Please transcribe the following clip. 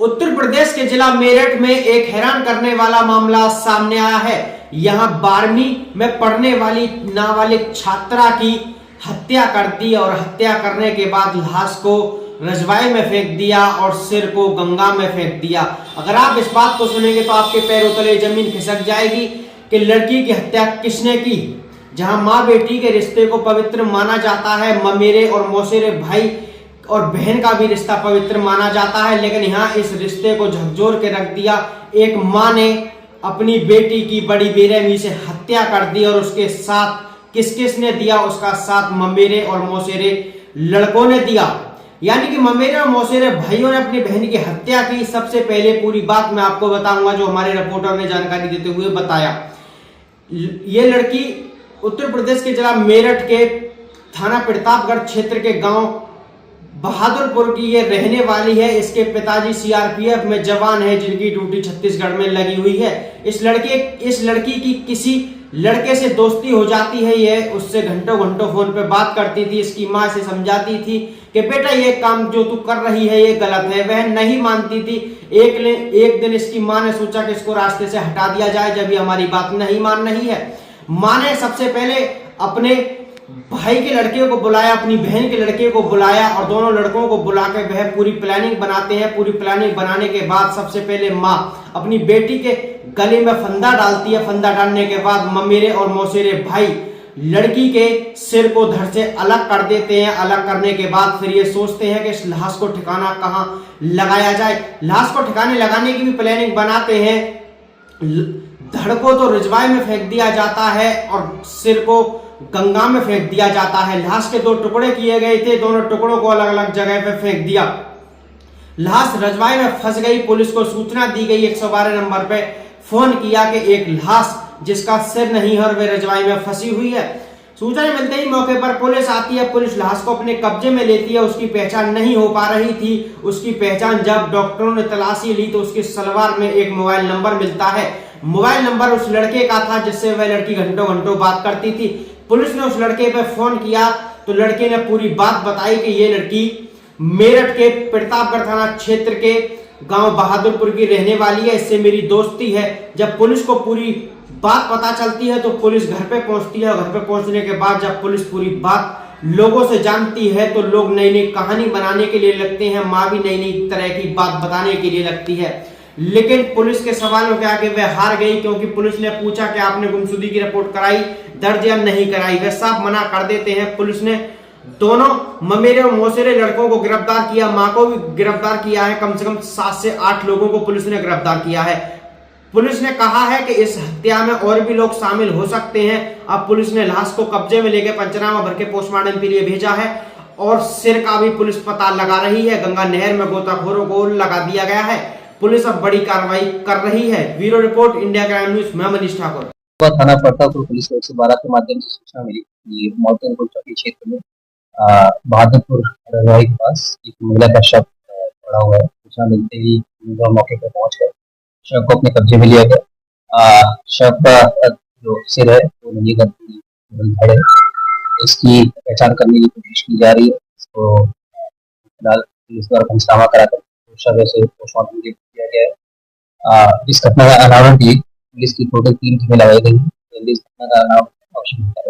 उत्तर प्रदेश के जिला मेरठ में एक हैरान करने वाला मामला सामने आया है। यहां 12वीं में पढ़ने वाली नाबालिग छात्रा की हत्या कर दी और हत्या करने के बाद लाश को रजवाए में फेंक दिया और सिर को गंगा में फेंक दिया। अगर आप इस बात को सुनेंगे तो आपके पैरों तले जमीन खिसक जाएगी कि लड़की की हत्या किसने की। जहां माँ बेटी के रिश्ते को पवित्र माना जाता है, ममेरे और मौसेरे भाई और बहन का भी रिश्ता पवित्र माना जाता है, लेकिन यहाँ इस रिश्ते को झकझोर के रख दिया। एक माँ ने अपनी बेटी की बड़ी बेरहमी से हत्या कर दी और उसके साथ किस किस ने दिया, उसका साथ ममेरे और मौसेरे लड़कों ने दिया। यानी कि ममेरे और मौसेरे भाइयों ने अपनी बहन की हत्या की। सबसे पहले पूरी बात मैं आपको बताऊंगा जो हमारे रिपोर्टर ने जानकारी देते हुए बताया। ये लड़की उत्तर प्रदेश के जिला मेरठ के थाना प्रतापगढ़ क्षेत्र के गांव बहादुरपुर की ये रहने वाली है। इसके पिताजी सीआरपीएफ में जवान है जिनकी ड्यूटी छत्तीसगढ़ में लगी हुई है। इस लड़की की किसी लड़के से दोस्ती हो जाती है। ये उससे घंटों घंटों फोन पे बात करती थी। इसकी माँ से समझाती थी कि बेटा ये काम जो तू कर रही है ये गलत है, वह नहीं मानती थी। एक दिन इसकी माँ ने सोचा कि इसको रास्ते से हटा दिया जाए, जब ये हमारी बात नहीं मान रही है। माँ ने सबसे पहले अपने भाई के लड़के को बुलाया, अपनी बहन के लड़के को बुलाया और दोनों लड़कों को बुला के वह पूरी प्लानिंग बनाते हैं। पूरी प्लानिंग बनाने के बाद सबसे पहले माँ अपनी बेटी के गले में फंदा डालती है। फंदा डालने के बाद ममेरे और मौसेरे भाई लड़की के सिर को धड़ से अलग कर देते हैं। अलग करने के बाद फिर ये सोचते हैं कि इस लाश को ठिकाना कहाँ लगाया जाए। लाश को ठिकाने लगाने की भी प्लानिंग बनाते हैं। धड़ को तो रिजवाए में फेंक दिया जाता है और सिर को गंगा में फेंक दिया जाता है। लाश के दो टुकड़े किए गए थे, दोनों टुकड़ों को अलग अलग जगह पे फेंक दिया। लाश रजवाए में फंस गई। पुलिस को सूचना दी गई, 112 नंबर पे फोन किया कि एक लाश जिसका सिर नहीं है और वे रजवाए में फंसी हुई है। सूचना मिलते ही मौके पर पुलिस आती है। पुलिस लाश को अपने कब्जे में लेती है। उसकी पहचान नहीं हो पा रही थी। उसकी पहचान जब डॉक्टरों ने तलाशी ली तो उसकी सलवार में एक मोबाइल नंबर मिलता है। मोबाइल नंबर उस लड़के का था जिससे वह लड़की घंटों घंटों बात करती थी। पुलिस ने उस लड़के पे फोन किया तो लड़के ने पूरी बात बताई कि ये लड़की मेरठ के प्रतापगढ़ थाना क्षेत्र के गांव बहादुरपुर की रहने वाली है, इससे मेरी दोस्ती है। जब पुलिस को पूरी बात पता चलती है तो पुलिस घर पे पहुंचती है। घर पे पहुंचने के बाद जब पुलिस पूरी बात लोगों से जानती है तो लोग नई नई कहानी बनाने के लिए लगते हैं। माँ भी नई नई तरह की बात बताने के लिए लगती है, लेकिन पुलिस के सवालों के आगे वह हार गई, क्योंकि पुलिस ने पूछा कि आपने गुमशुदगी की रिपोर्ट कराई, दर्ज या नहीं कराई। वह साफ मना कर देते हैं। पुलिस ने दोनों ममेरे और मौसेरे लड़कों को गिरफ्तार किया। मां को भी गिरफ्तार किया है। कम से कम 7 से 8 लोगों को पुलिस ने गिरफ्तार किया है। पुलिस ने कहा है कि इस हत्या में और भी लोग शामिल हो सकते हैं। अब पुलिस ने लाश को कब्जे में लेकर पंचनामा भर के पोस्टमार्टम के लिए भेजा है और सिर का भी पुलिस पता लगा रही है। गंगा नहर में गोताखोरों को लगा दिया गया है। पुलिस अब बड़ी कार्रवाई कर रही है। Bureau report, India crime news, मैं मनीष ठाकुर। थाना प्रतापगढ़ पुलिस को 112 के माध्यम से सूचना मिली कि मौतनपुर चौकी क्षेत्र में बहादुरपुर रजवाई के पास एक महिला का शव पड़ा हुआ है। सूचना मिलते ही मौके पर पहुंच गए, शव को अपने कब्जे में लिया गया। शव का जो सिर है वो नंगी धड़ है, इसकी पहचान करने की कोशिश की जा रही है। इसको फिलहाल पुलिस द्वारा पंचनामा कराकर शव से पोस्टमार्टम किया गया है। इस घटना का अनावरण की पुलिस की टोटल 3 टीमें लगाई गई है। इस घटना का अनावरण